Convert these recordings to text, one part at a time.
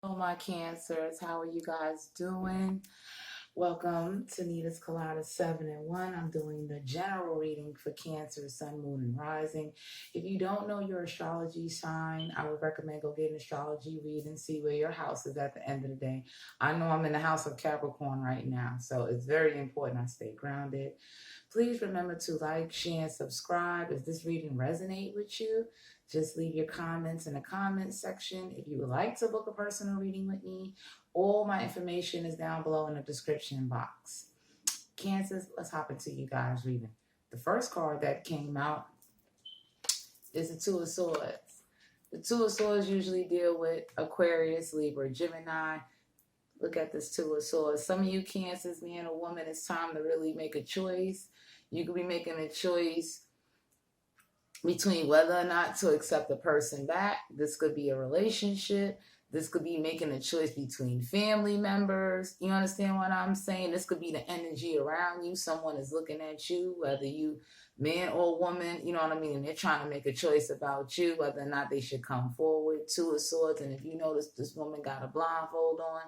Hello, my Cancers. How are you guys doing? Welcome to Nita's Colada 7 and 1. I'm doing the general reading for Cancer, Sun, Moon, and Rising. If you don't know your astrology sign, I would recommend go get an astrology read and see where your house is at the end of the day. I know I'm in the house of Capricorn right now, so it's very important I stay grounded. Please remember to like, share, and subscribe. If this reading resonate with you, just leave your comments in the comments section. If you would like to book a personal reading with me, all my information is down below in the description box. Cancers, let's hop into you guys' reading. The first card that came out is the Two of Swords. The Two of Swords usually deal with Aquarius, Libra, Gemini. Look at this Two of Swords. Some of you Cancers, man or woman, it's time to really make a choice. You could be making a choice between whether or not to accept the person back. This could be a relationship. This could be making a choice between family members. You understand what I'm saying? This could be the energy around you. Someone is looking at you, whether you man or woman, you know what I mean? And they're trying to make a choice about you, whether or not they should come forward. Two of Swords. And if you notice this woman got a blindfold on,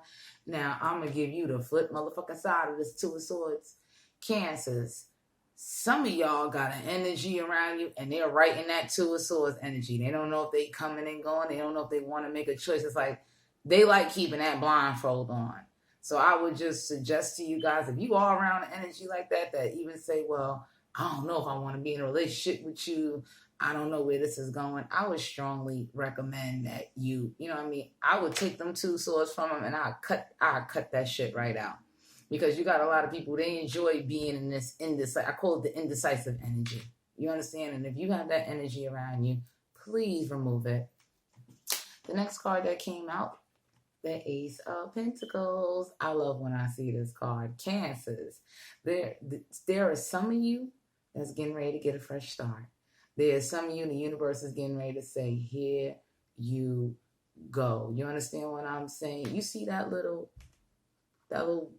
now I'm going to give you the flip motherfucking side of this Two of Swords. Cancers. Some of y'all got an energy around you and they're right in that Two of Swords energy. They don't know if they coming and going. They don't know if they want to make a choice. It's like they like keeping that blindfold on. So I would just suggest to you guys, if you are around an energy like that, that even say, well, I don't know if I want to be in a relationship with you. I don't know where this is going. I would strongly recommend that you know what I mean? I would take them Two Swords from them and I'll cut that shit right out. Because you got a lot of people, they enjoy being in this indecisive, I call it the indecisive energy. You understand? And if you have that energy around you, please remove it. The next card that came out, the Ace of Pentacles. I love when I see this card. Cancers. There are some of you that's getting ready to get a fresh start. There are some of you, the universe is getting ready to say, here you go. You understand what I'm saying? You see that little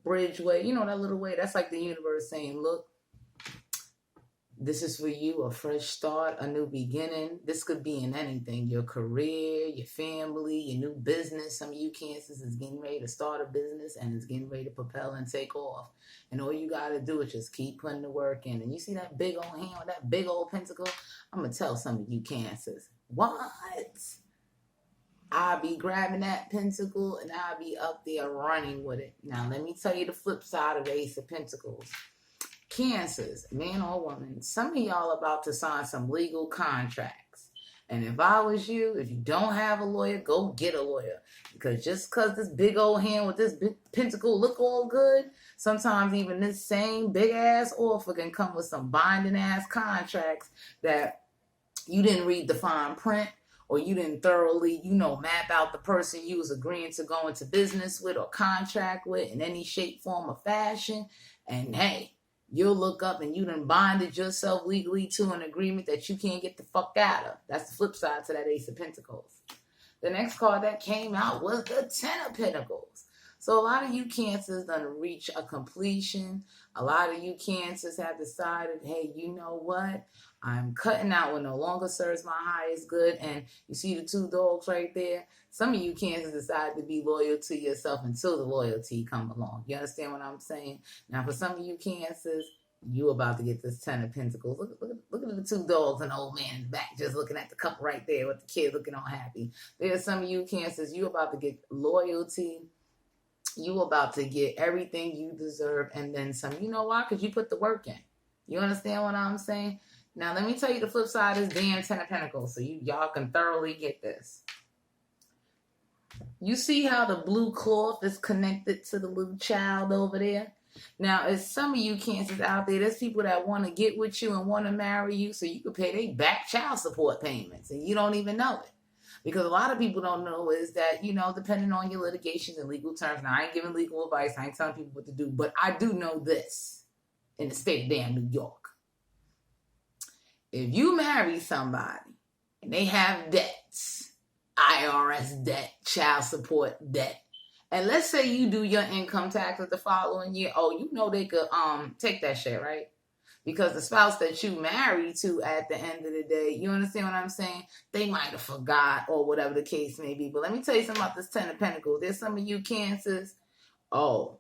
bridge way, you know, that little way, that's like the universe saying, look, this is for you, a fresh start, a new beginning. This could be in anything, your career, your family, your new business. Some of you Cancers is getting ready to start a business and it's getting ready to propel and take off. And all you got to do is just keep putting the work in. And you see that big old hand with that big old pentacle? I'm going to tell some of you Cancers, what? I'll be grabbing that pentacle and I'll be up there running with it. Now, let me tell you the flip side of the Ace of Pentacles. Cancers, man or woman, some of y'all about to sign some legal contracts. And if I was you, if you don't have a lawyer, go get a lawyer. Because just because this big old hand with this big pentacle look all good, sometimes even this same big ass offer can come with some binding ass contracts that you didn't read the fine print. Or you didn't thoroughly, map out the person you was agreeing to go into business with or contract with in any shape, form, or fashion. And hey, you'll look up and you done bonded yourself legally to an agreement that you can't get the fuck out of. That's the flip side to that Ace of Pentacles. The next card that came out was the Ten of Pentacles. So a lot of you Cancers done reach a completion. A lot of you Cancers have decided, hey, you know what? I'm cutting out what no longer serves my highest good. And you see the two dogs right there? Some of you Cancers decide to be loyal to yourself until the loyalty come along. You understand what I'm saying? Now, for some of you Cancers, you about to get this Ten of Pentacles. Look at the two dogs and the old man in the back just looking at the couple right there with the kid looking all happy. There's some of you Cancers, you about to get loyalty. You about to get everything you deserve and then some. You know why? Because you put the work in. You understand what I'm saying? Now, let me tell you the flip side is damn Ten of Pentacles so y'all can thoroughly get this. You see how the blue cloth is connected to the little child over there? Now, as some of you Cancers out there, there's people that want to get with you and want to marry you so you can pay their back child support payments and you don't even know it. Because a lot of people don't know is that, depending on your litigations and legal terms, now I ain't giving legal advice, I ain't telling people what to do, but I do know this in the state of damn New York. If you marry somebody and they have debts, IRS debt, child support debt, and let's say you do your income taxes the following year, they could take that shit, right? Because the spouse that you married to at the end of the day, you understand what I'm saying? They might have forgot or whatever the case may be. But let me tell you something about this Ten of Pentacles. There's some of you Cancers. Oh,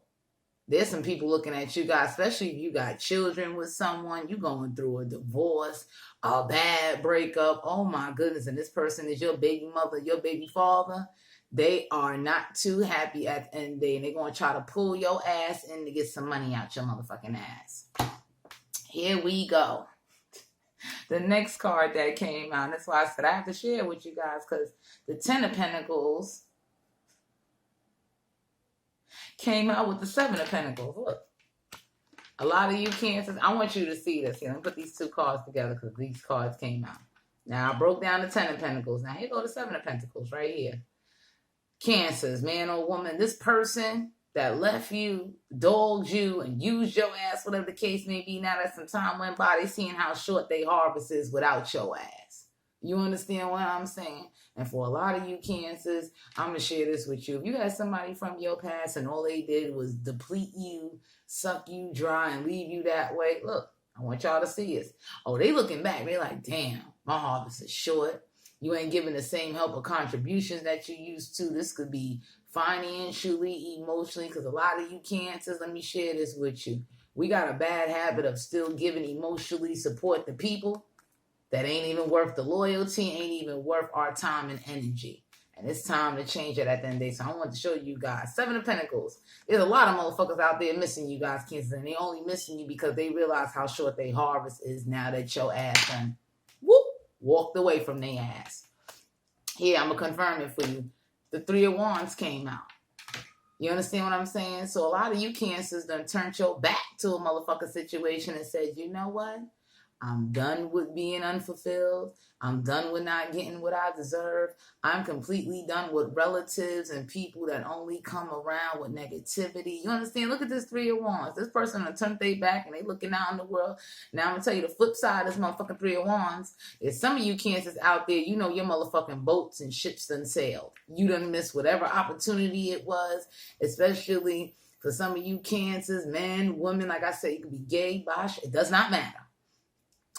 there's some people looking at you guys, especially if you got children with someone, you going through a divorce, a bad breakup. Oh my goodness. And this person is your baby mother, your baby father. They are not too happy at the end of the day. And they're going to try to pull your ass in to get some money out your motherfucking ass. Here we go. The next card that came out, that's why I said I have to share with you guys, because the Ten of Pentacles came out with the Seven of Pentacles. Look, a lot of you Cancers, I want you to see this here. Let me put these two cards together because these cards came out. Now, I broke down the Ten of Pentacles. Now, here go the Seven of Pentacles right here. Cancers, man or woman, this person that left you, dogged you, and used your ass, whatever the case may be, now that some time went by, they seeing how short they harvest is without your ass. You understand what I'm saying? And for a lot of you Cancers, I'm going to share this with you. If you had somebody from your past and all they did was deplete you, suck you dry, and leave you that way, look, I want y'all to see this. Oh, they looking back. They like, damn, my harvest is short. You ain't giving the same help or contributions that you used to. This could be financially, emotionally, because a lot of you Cancers, let me share this with you. We got a bad habit of still giving emotionally support to people that ain't even worth the loyalty, ain't even worth our time and energy. And it's time to change it at the end of the day. So I want to show you guys. Seven of Pentacles. There's a lot of motherfuckers out there missing you guys, Cancers, and they only missing you because they realize how short their harvest is now that your ass done walked away from their ass. Here, I'm going to confirm it for you. The Three of Wands came out. You understand what I'm saying? So a lot of you Cancers done turned your back to a motherfucker situation and said, you know what? I'm done with being unfulfilled. I'm done with not getting what I deserve. I'm completely done with relatives and people that only come around with negativity. You understand? Look at this Three of Wands. This person done turned their back and they looking out in the world. Now I'm going to tell you the flip side of this motherfucking Three of Wands is some of you Cancers out there, you know your motherfucking boats and ships done sailed. You done missed whatever opportunity it was, especially for some of you Cancers, men, women, like I said, you could be gay, bosh, it does not matter.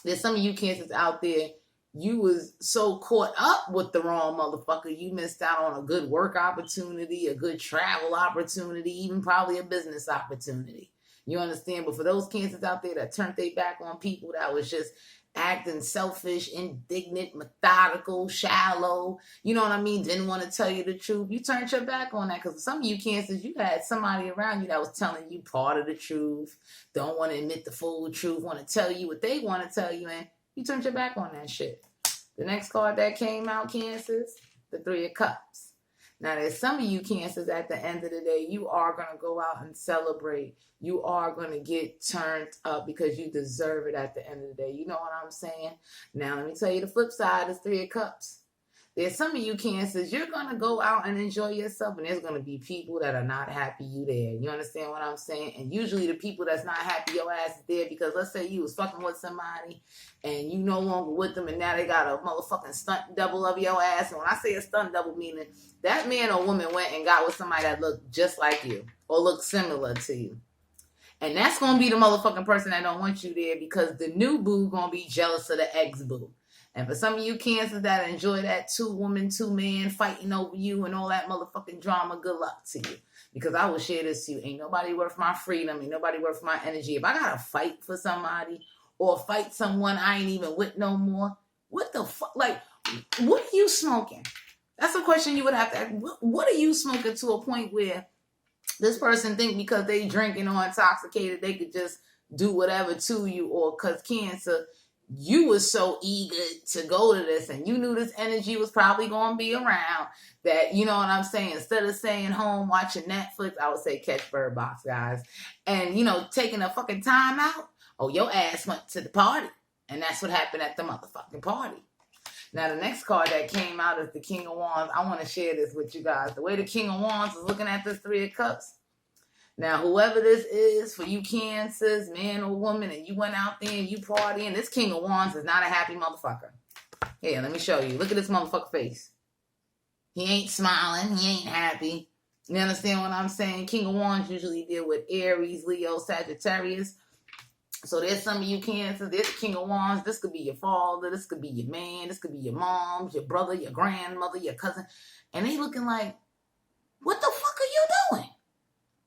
There's some of you Cancers out there, you was so caught up with the wrong motherfucker, you missed out on a good work opportunity, a good travel opportunity, even probably a business opportunity. You understand? But for those Cancers out there that turned their back on people that was just acting selfish, indignant, methodical, shallow, you know what I mean, didn't want to tell you the truth, you turned your back on that. Because some of you Cancers, you had somebody around you that was telling you part of the truth, don't want to admit the full truth, want to tell you what they want to tell you, and you turned your back on that shit. The next card that came out, Cancers, the Three of Cups. Now, there's some of you Cancers at the end of the day, you are going to go out and celebrate. You are going to get turned up because you deserve it at the end of the day. You know what I'm saying? Now, let me tell you the flip side is Three of Cups. There's some of you Cancers, you're going to go out and enjoy yourself, and there's going to be people that are not happy you there. You understand what I'm saying? And usually the people that's not happy your ass is there because let's say you was fucking with somebody and you no longer with them, and now they got a motherfucking stunt double of your ass. And when I say a stunt double, meaning that man or woman went and got with somebody that looked just like you or looked similar to you. And that's going to be the motherfucking person that don't want you there because the new boo going to be jealous of the ex-boo. And for some of you Cancers that enjoy that 2-woman, 2-man fighting over you and all that motherfucking drama, good luck to you. Because I will share this to you. Ain't nobody worth my freedom. Ain't nobody worth my energy. If I got to fight for somebody or fight someone I ain't even with no more, what the fuck? Like, what are you smoking? That's a question you would have to ask. What are you smoking to a point where this person think because they drinking or intoxicated, they could just do whatever to you, or because Cancer, you was so eager to go to this and you knew this energy was probably going to be around that, you know what I'm saying? Instead of staying home watching Netflix, I would say catch Bird Box, guys. And, you know, taking a fucking time out. Oh, your ass went to the party. And that's what happened at the motherfucking party. Now, the next card that came out is the King of Wands. I want to share this with you guys. The way the King of Wands is looking at this Three of Cups. Now, whoever this is, for you Cancers, man or woman, and you went out there and you partying, this King of Wands is not a happy motherfucker. Here, let me show you. Look at this motherfucker face. He ain't smiling. He ain't happy. You understand what I'm saying? King of Wands usually deal with Aries, Leo, Sagittarius. So there's some of you Cancers. There's the King of Wands. This could be your father. This could be your man. This could be your mom, your brother, your grandmother, your cousin. And they looking like, what the fuck are you doing?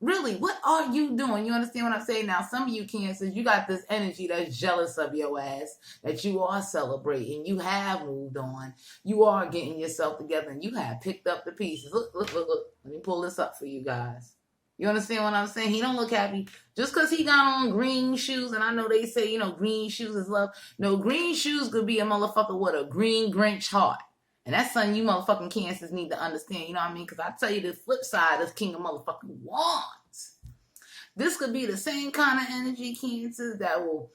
Really, what are you doing? You understand what I'm saying? Now, some of you Cancers, you got this energy that's jealous of your ass, that you are celebrating. You have moved on. You are getting yourself together, and you have picked up the pieces. Look. Let me pull this up for you guys. You understand what I'm saying? He don't look happy just because he got on green shoes. And I know they say, green shoes is love. No, green shoes could be a motherfucker with a green Grinch heart. And that's something you motherfucking Cancers need to understand. You know what I mean? Because I tell you the flip side is King of motherfucking Wands. This could be the same kind of energy, Cancers, that will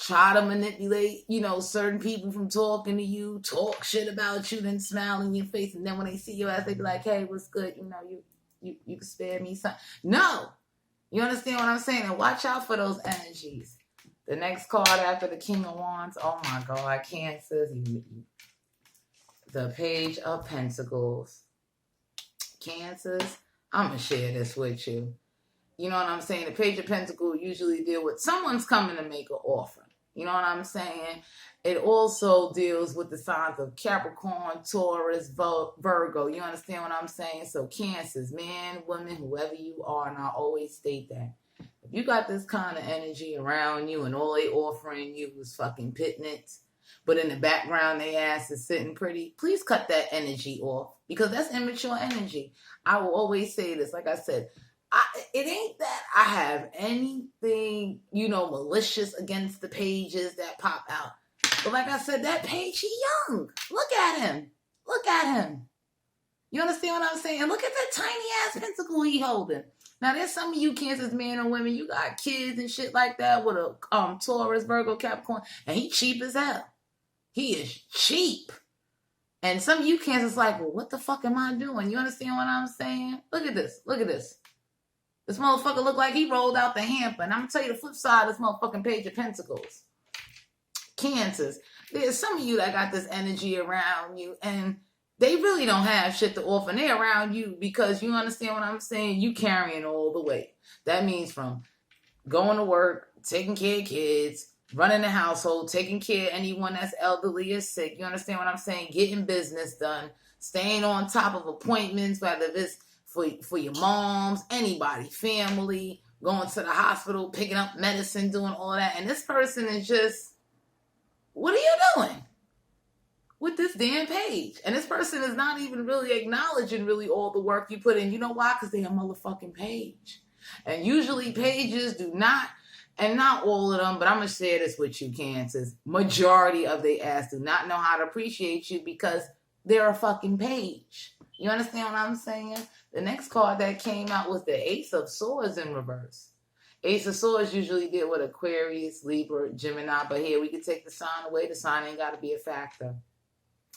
try to manipulate, certain people from talking to you, talk shit about you, then smile in your face. And then when they see your ass, they be like, hey, what's good? You can spare me something. No. You understand what I'm saying? And watch out for those energies. The next card after the King of Wands. Oh my God. Cancers. The Page of Pentacles. Cancers. I'm going to share this with you. You know what I'm saying? The Page of Pentacles usually deal with someone's coming to make an offer. You know what I'm saying? It also deals with the signs of Capricorn, Taurus, Virgo. You understand what I'm saying? So Cancers, man, woman, whoever you are, and I always state that. If you got this kind of energy around you and all they offering you is fucking pitnits, but in the background they ass is sitting pretty, please cut that energy off because that's immature energy. I will always say this, like I said, it ain't that I have anything, malicious against the pages that pop out. But like I said, that page, he young. Look at him. You understand what I'm saying? And look at that tiny ass pentacle he holding. Now, there's some of you Cancers, men and women, you got kids and shit like that with a Taurus, Virgo, Capricorn, and he cheap as hell. He is cheap. And some of you Cancers like, well, what the fuck am I doing? You understand what I'm saying? Look at this. This motherfucker look like he rolled out the hamper. And I'm going to tell you the flip side of this motherfucking Page of Pentacles. Cancers. There's some of you that got this energy around you and they really don't have shit to offer. And they're around you because you understand what I'm saying? You carrying all the weight. That means from going to work, taking care of kids, running the household, taking care of anyone that's elderly or sick. You understand what I'm saying? Getting business done, staying on top of appointments, whether it's for your moms, anybody, family, going to the hospital, picking up medicine, doing all that. And this person is just, what are you doing with this damn page? And this person is not even really acknowledging really all the work you put in. You know why? Because they're a motherfucking page. And usually pages do not, and not all of them, but I'm going to share this with you, Cancers. Majority of they ass do not know how to appreciate you because they're a fucking page. You understand what I'm saying? The next card that came out was the Ace of Swords in reverse. Ace of Swords usually deal with Aquarius, Libra, Gemini, but here we can take the sign away. The sign ain't got to be a factor.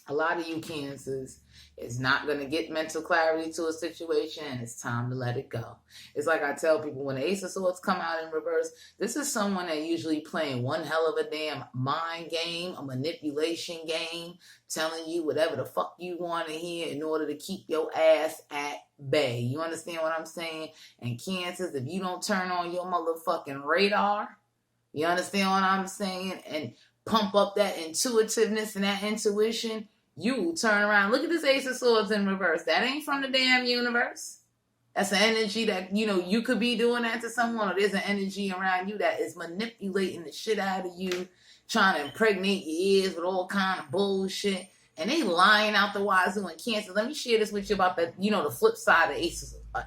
A lot of you Cancers is not going to get mental clarity to a situation and it's time to let it go. It's like I tell people, when the Ace of Swords come out in reverse, this is someone that usually playing one hell of a damn mind game, a manipulation game, telling you whatever the fuck you want to hear in order to keep your ass at bay. You understand what I'm saying? And Cancers, if you don't turn on your motherfucking radar, you understand what I'm saying? And pump up that intuitiveness and that intuition, you turn around. Look at this Ace of Swords in reverse. That ain't from the damn universe. That's an energy that, you could be doing that to someone, or there's an energy around you that is manipulating the shit out of you, trying to impregnate your ears with all kind of bullshit. And they lying out the wazoo and Cancer. Let me share this with you about the, the flip side of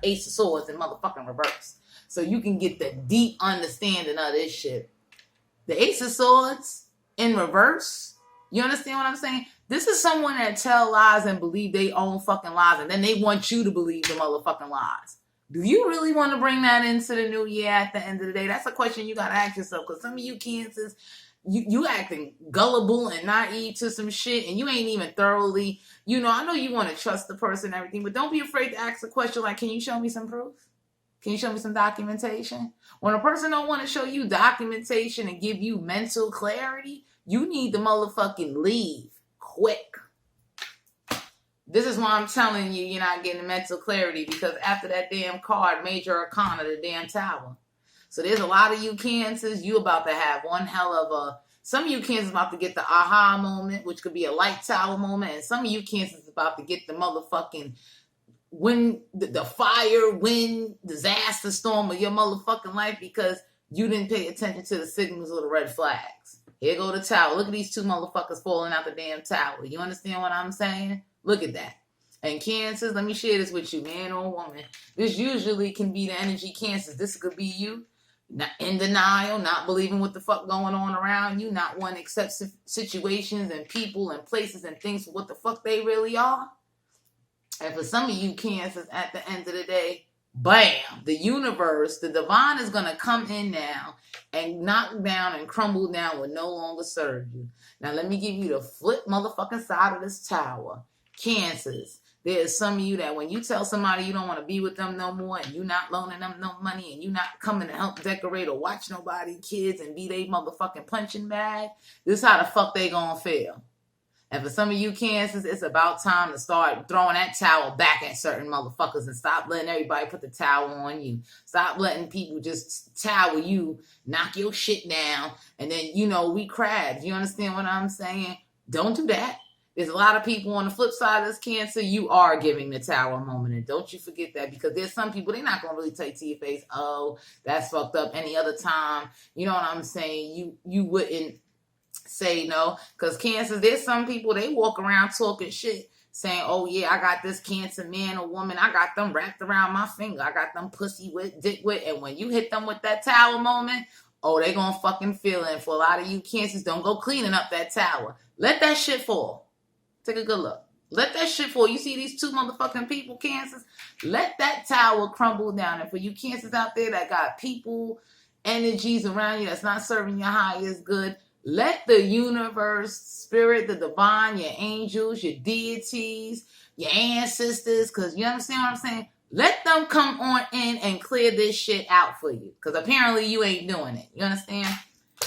Ace of Swords in motherfucking reverse. So you can get the deep understanding of this shit. The Ace of Swords in reverse, you understand what I'm saying? This is someone that tell lies and believe they own fucking lies, and then they want you to believe the motherfucking lies. Do you really want to bring that into the new year at the end of the day? That's a question you got to ask yourself, because some of you Cancers, you acting gullible and naive to some shit, and you ain't even thoroughly, I know you want to trust the person and everything, but don't be afraid to ask a question like, can you show me some proof? Can you show me some documentation? When a person don't want to show you documentation and give you mental clarity, you need to motherfucking leave quick. This is why I'm telling you, you're not getting mental clarity, because after that damn card, Major Arcana, the damn Tower. So there's a lot of you Cancers, you about to have one hell of a, some of you Cancers about to get the aha moment, which could be a light tower moment, and some of you Cancers about to get the motherfucking wind, the fire, wind, disaster storm of your motherfucking life because you didn't pay attention to the signals or the red flags. Here go the tower. Look at these two motherfuckers falling out the damn tower. You understand what I'm saying? Look at that. And Cancers, let me share this with you, man or woman. This usually can be the energy Cancers. This could be you, not in denial, not believing what the fuck going on around you, not wanting to accept situations and people and places and things for what the fuck they really are. And for some of you Cancers, at the end of the day, bam, the universe, the divine is going to come in now and knock down and crumble down will no longer serve you. Now, let me give you the flip motherfucking side of this tower. Cancers. There's some of you that when you tell somebody you don't want to be with them no more and you're not loaning them no money and you're not coming to help decorate or watch nobody kids and be they motherfucking punching bag, this is how the fuck they gonna feel. And for some of you Cancers, it's about time to start throwing that towel back at certain motherfuckers and stop letting everybody put the towel on you. Stop letting people just towel you, knock your shit down, and then, you know, we crabs. You understand what I'm saying? Don't do that. There's a lot of people on the flip side of this Cancer, you are giving the tower a moment. And don't you forget that, because there's some people, they're not going to really tell you to your face, oh, that's fucked up. Any other time, you know what I'm saying, you wouldn't say no. Because Cancer, there's some people, they walk around talking shit, saying, oh yeah, I got this Cancer man or woman, I got them wrapped around my finger, I got them pussy with, dick with, and when you hit them with that tower moment, oh, they gonna fucking feel it. And for a lot of you Cancers, don't go cleaning up that tower. Let that shit fall. Take a good look. Let that shit fall. You see these two motherfucking people, Cancers? Let that tower crumble down. And for you Cancers out there that got people, energies around you that's not serving your highest good, let the universe, spirit, the divine, your angels, your deities, your ancestors, because you understand what I'm saying? Let them come on in and clear this shit out for you. Because apparently you ain't doing it. You understand?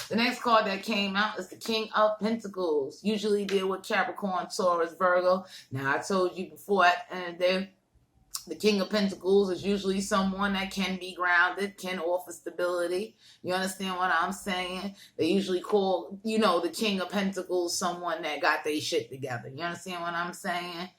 The next card that came out is the King of Pentacles. Usually deal with Capricorn, Taurus, Virgo. Now, I told you before, at the end of the day, the King of Pentacles is usually someone that can be grounded, can offer stability. You understand what I'm saying? They usually call, you know, the King of Pentacles someone that got their shit together. You understand what I'm saying?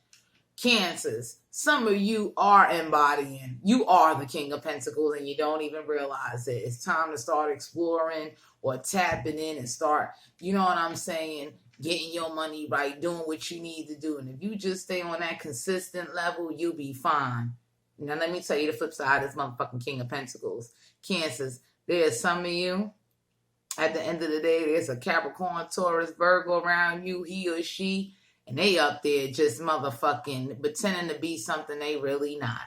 Cancers, some of you are embodying, you are the King of Pentacles and you don't even realize it. It's time to start exploring or tapping in and start, you know what I'm saying, getting your money right, doing what you need to do. And if you just stay on that consistent level, you'll be fine. Now, let me tell you the flip side of this motherfucking King of Pentacles. Cancers, there's some of you, at the end of the day, there's a Capricorn, Taurus, Virgo around you, he or she, and they up there just motherfucking pretending to be something they really not.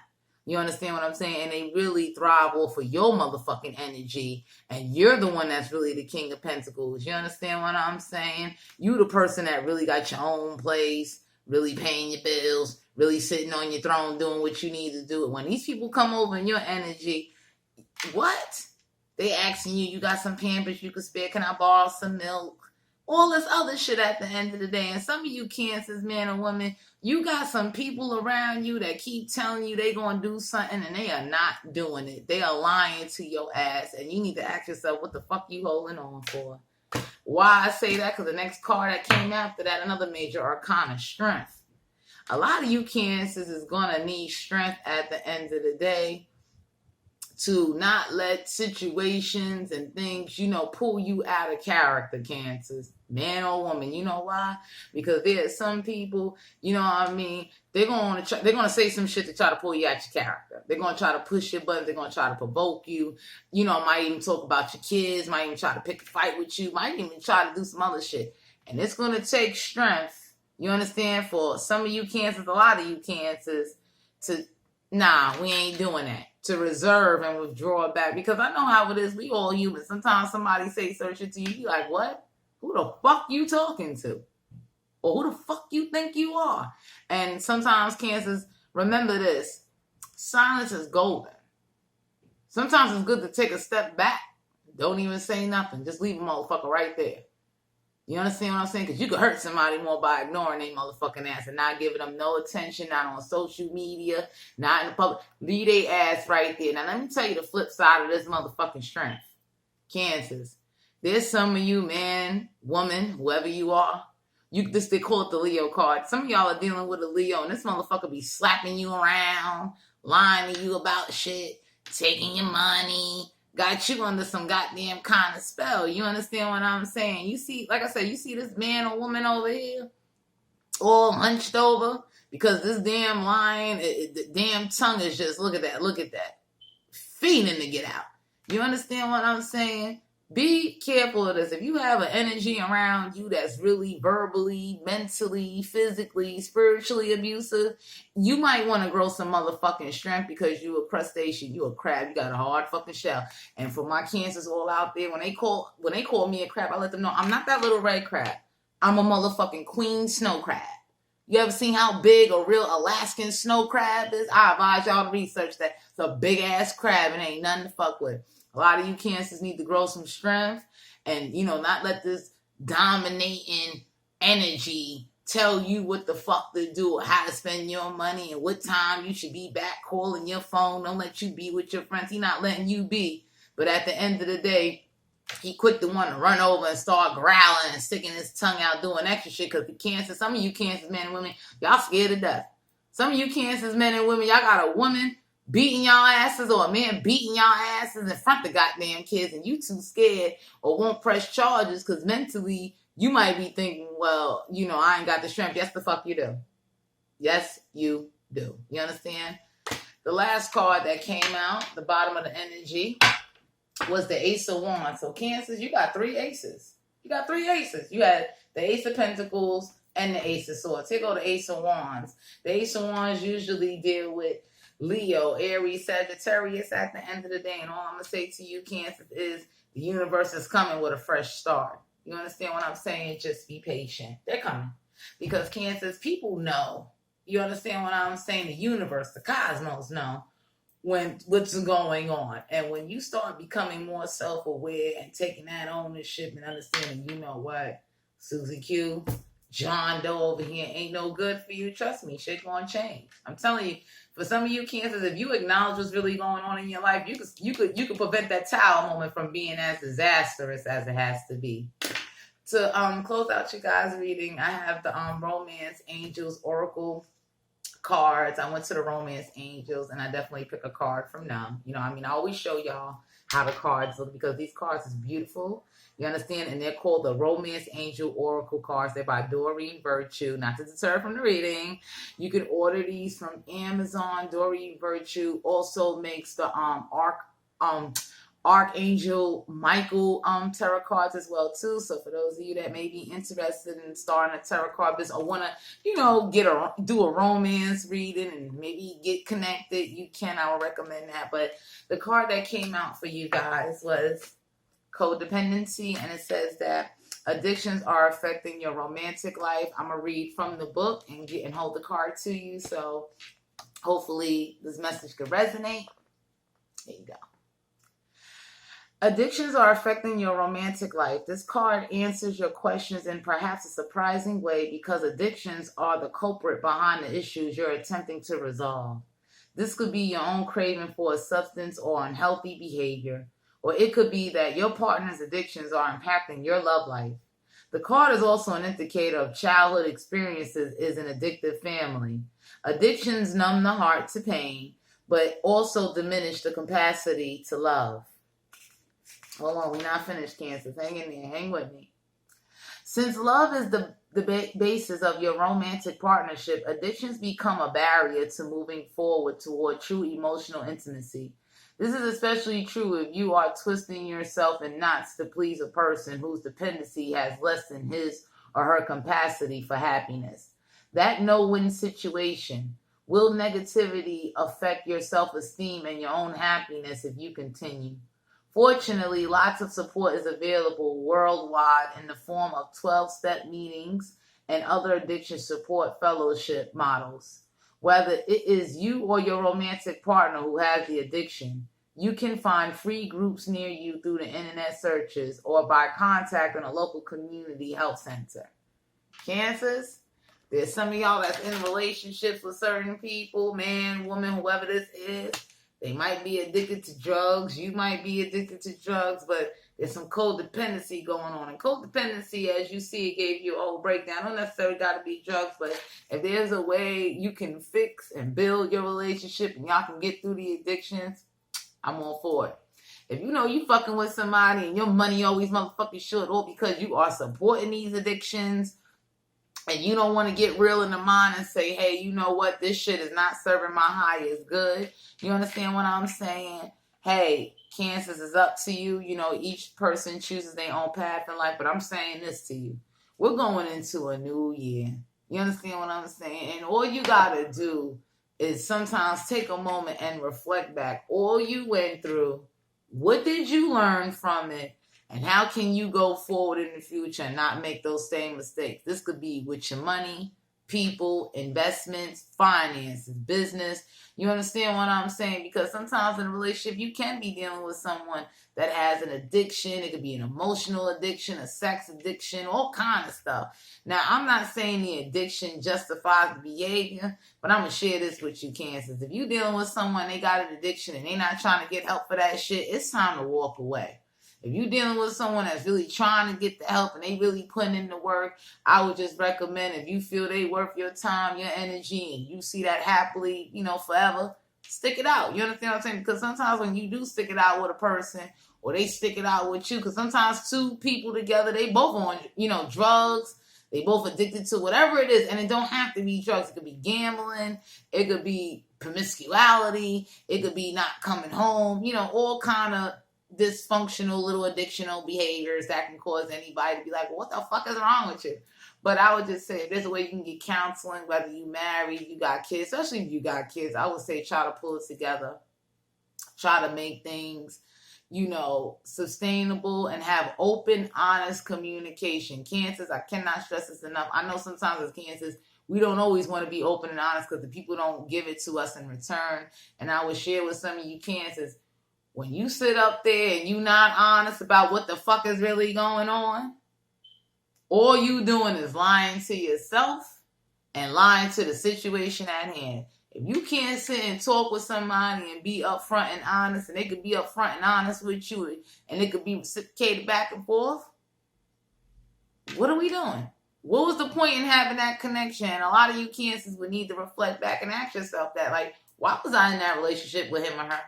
You understand what I'm saying? And they really thrive off of your motherfucking energy. And you're the one that's really the King of Pentacles. You understand what I'm saying? You the person that really got your own place, really paying your bills, really sitting on your throne doing what you need to do. And when these people come over in your energy, what? They asking you, you got some Pampers you could spare? Can I borrow some milk? All this other shit at the end of the day. And some of you Cancers, man or woman, you got some people around you that keep telling you they going to do something and they are not doing it. They are lying to your ass. And you need to ask yourself, what the fuck you holding on for? Why I say that? Because the next card that came after that, another major arcana, strength. A lot of you Cancers is going to need strength at the end of the day to not let situations and things, you know, pull you out of character, Cancers. Man or woman, you know why? Because there's some people, you know what I mean, they're going to say some shit to try to pull you out your character. They're going to try to push your buttons. They're going to try to provoke you. You know, might even talk about your kids, might even try to pick a fight with you, might even try to do some other shit. And it's going to take strength, you understand, for some of you Cancers, a lot of you Cancers, to, nah, we ain't doing that. To reserve and withdraw back. Because I know how it is. We all human. Sometimes somebody say certain shit to you. You like, what? Who the fuck you talking to? Or who the fuck you think you are? And sometimes Cancers, remember this. Silence is golden. Sometimes it's good to take a step back. Don't even say nothing. Just leave a motherfucker right there. You understand what I'm saying? Because you could hurt somebody more by ignoring their motherfucking ass and not giving them no attention, not on social media, not in the public. Leave their ass right there. Now, let me tell you the flip side of this motherfucking strength. Cancers. There's some of you, man, woman, whoever you are. They call it the Leo card. Some of y'all are dealing with a Leo, and this motherfucker be slapping you around, lying to you about shit, taking your money, got you under some goddamn kind of spell. You understand what I'm saying? You see, like I said, you see this man or woman over here, all hunched over, because this damn line, the damn tongue is just, look at that, fiending to get out. You understand what I'm saying? Be careful of this. If you have an energy around you that's really verbally, mentally, physically, spiritually abusive, you might want to grow some motherfucking strength because you a crustacean, you a crab, you got a hard fucking shell. And for my cancers all out there, when they call me a crab, I let them know I'm not that little red crab. I'm a motherfucking queen snow crab. You ever seen how big a real Alaskan snow crab is? I advise y'all to research that. It's a big ass crab and ain't nothing to fuck with. A lot of you cancers need to grow some strength and, not let this dominating energy tell you what the fuck to do or how to spend your money and what time you should be back calling your phone. Don't let you be with your friends. He not letting you be. But at the end of the day, he quick to want to run over and start growling and sticking his tongue out doing extra shit because the cancer, some of you cancers, men and women, y'all scared to death. Some of you cancers, men and women, y'all got a woman beating y'all asses or a man beating y'all asses in front of the goddamn kids and you too scared or won't press charges because mentally you might be thinking, well, I ain't got the strength. Yes, the fuck you do. Yes, you do. You understand? The last card that came out, the bottom of the energy, was the Ace of Wands. So Cancers, you got 3 aces. You had the Ace of Pentacles and the Ace of Swords. Here go the Ace of Wands. The Ace of Wands usually deal with Leo, Aries, Sagittarius at the end of the day. And all I'm going to say to you, Cancer, is the universe is coming with a fresh start. You understand what I'm saying? Just be patient. They're coming. Because Cancers, people know. You understand what I'm saying? The universe, the cosmos know what's going on. And when you start becoming more self-aware and taking that ownership and understanding, you know what, Susie Q, John Doe over here ain't no good for you. Trust me, shit gonna change. I'm telling you, for some of you Cancers, if you acknowledge what's really going on in your life, you could prevent that towel moment from being as disastrous as it has to be. To close out you guys' reading, I have the Romance Angels Oracle cards. I went to the Romance Angels and I definitely pick a card from them. I always show y'all how the cards look because these cards is beautiful. You understand? And they're called the Romance Angel Oracle cards. They're by Doreen Virtue. Not to deter from the reading. You can order these from Amazon. Doreen Virtue also makes the Archangel Michael tarot cards as well too. So for those of you that may be interested in starting a tarot card business or want to, do a romance reading and maybe get connected, you can. I would recommend that. But the card that came out for you guys was Codependency, and it says that addictions are affecting your romantic life. I'm gonna read from the book and hold the card to you. So hopefully this message could resonate. There you go. Addictions are affecting your romantic life. This card answers your questions in perhaps a surprising way because addictions are the culprit behind the issues you're attempting to resolve. This could be your own craving for a substance or unhealthy behavior, or it could be that your partner's addictions are impacting your love life. The card is also an indicator of childhood experiences in an addictive family. Addictions numb the heart to pain, but also diminish the capacity to love. Hold on, we're not finished, Cancers. Hang in there. Hang with me. Since love is the basis of your romantic partnership, addictions become a barrier to moving forward toward true emotional intimacy. This is especially true if you are twisting yourself in knots to please a person whose dependency has less than his or her capacity for happiness. That no-win situation. Will negativity affect your self-esteem and your own happiness if you continue? Fortunately, lots of support is available worldwide in the form of 12-step meetings and other addiction support fellowship models. Whether it is you or your romantic partner who has the addiction, You can find free groups near you through the internet searches or by contacting a local community health center. Cancers, there's some of y'all that's in relationships with certain people, man, woman, whoever this is. They might be addicted to drugs. You might be addicted to drugs, but there's some codependency going on. And codependency, as you see, it gave you a whole breakdown. Don't necessarily got to be drugs, but if there's a way you can fix and build your relationship and y'all can get through the addictions, I'm all for it. If you know you fucking with somebody and your money always motherfucking short, all because you are supporting these addictions and you don't want to get real in the mind and say, hey, you know what? This shit is not serving my highest good. You understand what I'm saying? Hey, Cancers, is up to you. You know, each person chooses their own path in life. But I'm saying this to you. We're going into a new year. You understand what I'm saying? And all you got to do is sometimes take a moment and reflect back. All you went through, what did you learn from it? And how can you go forward in the future and not make those same mistakes? This could be with your money, people, investments, finances, business. You understand what I'm saying? Because sometimes in a relationship, you can be dealing with someone that has an addiction. It could be an emotional addiction, a sex addiction, all kind of stuff. Now, I'm not saying the addiction justifies the behavior, but I'm going to share this with you, Cancers. If you're dealing with someone, they got an addiction and they're not trying to get help for that shit, it's time to walk away. If you're dealing with someone that's really trying to get the help and they really putting in the work, I would just recommend, if you feel they worth your time, your energy, and you see that happily, you know, forever, stick it out. You understand what I'm saying? Because sometimes when you do stick it out with a person or they stick it out with you, because sometimes two people together, they both on, you know, drugs. They both addicted to whatever it is. And it don't have to be drugs. It could be gambling. It could be promiscuity. It could be not coming home. You know, all kind of dysfunctional little addictional behaviors that can cause anybody to be like, well, what the fuck is wrong with you? But I would just say, if there's a way you can get counseling, whether you married, you got kids, especially if you got kids, I would say try to pull it together. Try to make things, you know, sustainable and have open, honest communication. Cancers, I cannot stress this enough. I know sometimes as Cancers, we don't always want to be open and honest because the people don't give it to us in return. And I would share with some of you Cancers, when you sit up there and you not honest about what the fuck is really going on, all you doing is lying to yourself and lying to the situation at hand. If you can't sit and talk with somebody and be upfront and honest, and they could be upfront and honest with you, and it could be reciprocated back and forth, what are we doing? What was the point in having that connection? And a lot of you Cancers would need to reflect back and ask yourself that, like, why was I in that relationship with him or her?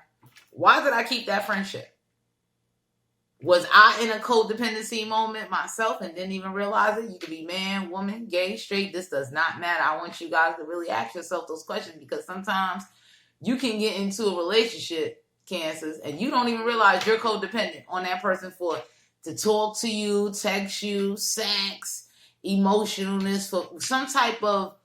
Why did I keep that friendship? Was I in a codependency moment myself and didn't even realize it? You could be man, woman, gay, straight. This does not matter. I want you guys to really ask yourself those questions, because sometimes you can get into a relationship, Cancers, and you don't even realize you're codependent on that person for to talk to you, text you, sex, emotionalness, for some type of,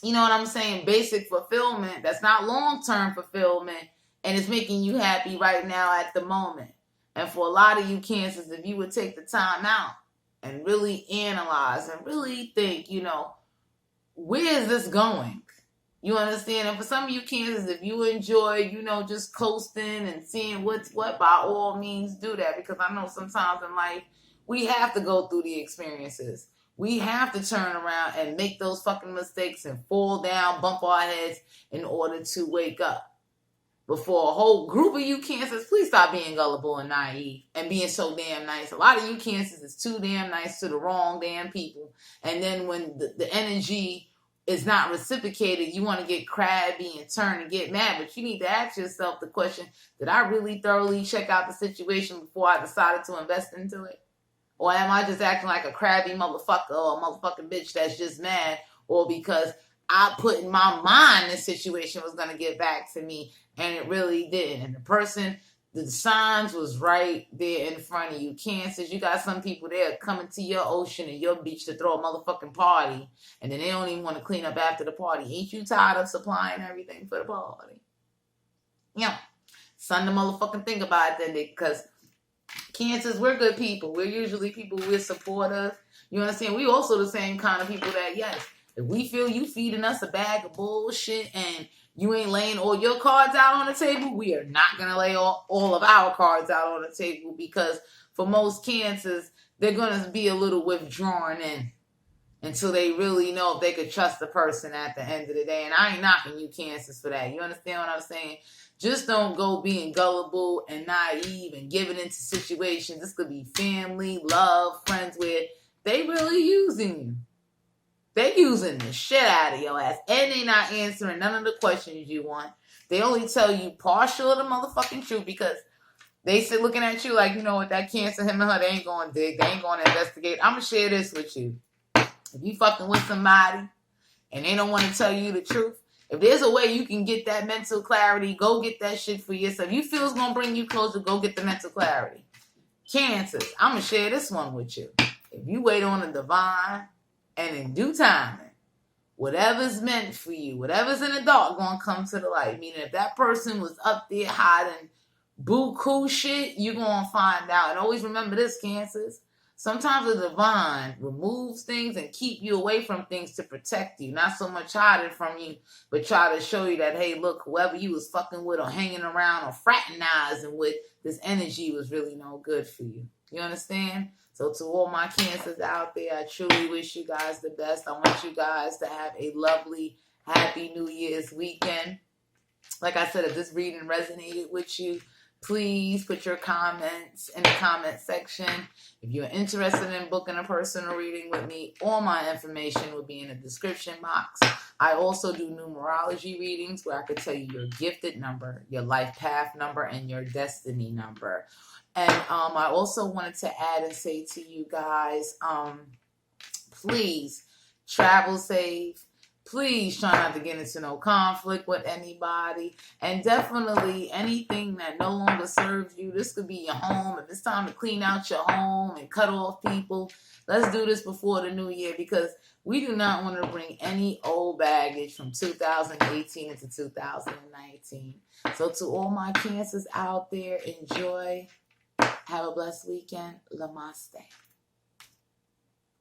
you know what I'm saying, basic fulfillment that's not long-term fulfillment. And it's making you happy right now at the moment. And for a lot of you Cancers, if you would take the time out and really analyze and really think, you know, where is this going? You understand? And for some of you Cancers, if you enjoy, you know, just coasting and seeing what's what, by all means do that. Because I know sometimes in life, we have to go through the experiences. We have to turn around and make those fucking mistakes and fall down, bump our heads in order to wake up. But for a whole group of you Cancers, please stop being gullible and naive and being so damn nice. A lot of you Cancers is too damn nice to the wrong damn people. And then when the energy is not reciprocated, you want to get crabby and turn and get mad. But you need to ask yourself the question, did I really thoroughly check out the situation before I decided to invest into it? Or am I just acting like a crabby motherfucker or a motherfucking bitch that's just mad? Or because I put in my mind this situation was going to get back to me, and it really didn't. And the person, the signs was right there in front of you. Cancers, you got some people there coming to your ocean and your beach to throw a motherfucking party, and then they don't even want to clean up after the party. Ain't you tired of supplying everything for the party? Yeah. Something to motherfucking think about then, because Cancers, we're good people. We're usually people, we're supportive. You understand? We also the same kind of people that, yes, If we feel you feeding us a bag of bullshit and you ain't laying all your cards out on the table, we are not going to lay all of our cards out on the table, because for most Cancers, they're going to be a little withdrawn in until they really know if they could trust the person at the end of the day. And I ain't knocking you Cancers for that. You understand what I'm saying? Just don't go being gullible and naive and giving into situations. This could be family, love, friends, where they really using you. They using the shit out of your ass. And they not answering none of the questions you want. They only tell you partial of the motherfucking truth, because they sit looking at you like, you know what, that Cancer, him and her, they ain't going to dig. They ain't going to investigate. I'm going to share this with you. If you fucking with somebody and they don't want to tell you the truth, if there's a way you can get that mental clarity, go get that shit for yourself. If you feel it's going to bring you closer, go get the mental clarity. Cancers, I'm going to share this one with you. If you wait on the divine and in due time, whatever's meant for you, whatever's in the dark, going to come to the light. Meaning if that person was up there hiding buku shit, you're going to find out. And always remember this, Cancers. Sometimes the divine removes things and keep you away from things to protect you. Not so much hiding from you, but try to show you that, hey, look, whoever you was fucking with or hanging around or fraternizing with, this energy was really no good for you. You understand? So to all my Cancers out there, I truly wish you guys the best. I want you guys to have a lovely, happy New Year's weekend. Like I said, if this reading resonated with you, please put your comments in the comment section. If you're interested in booking a personal reading with me, all my information will be in the description box. I also do numerology readings where I could tell you your gifted number, your life path number, and your destiny number. And I also wanted to add and say to you guys, please travel safe. Please try not to get into no conflict with anybody. And definitely anything that no longer serves you. This could be your home. If it's time to clean out your home and cut off people, let's do this before the new year, because we do not want to bring any old baggage from 2018 into 2019. So to all my Cancers out there, enjoy. Have a blessed weekend. Namaste.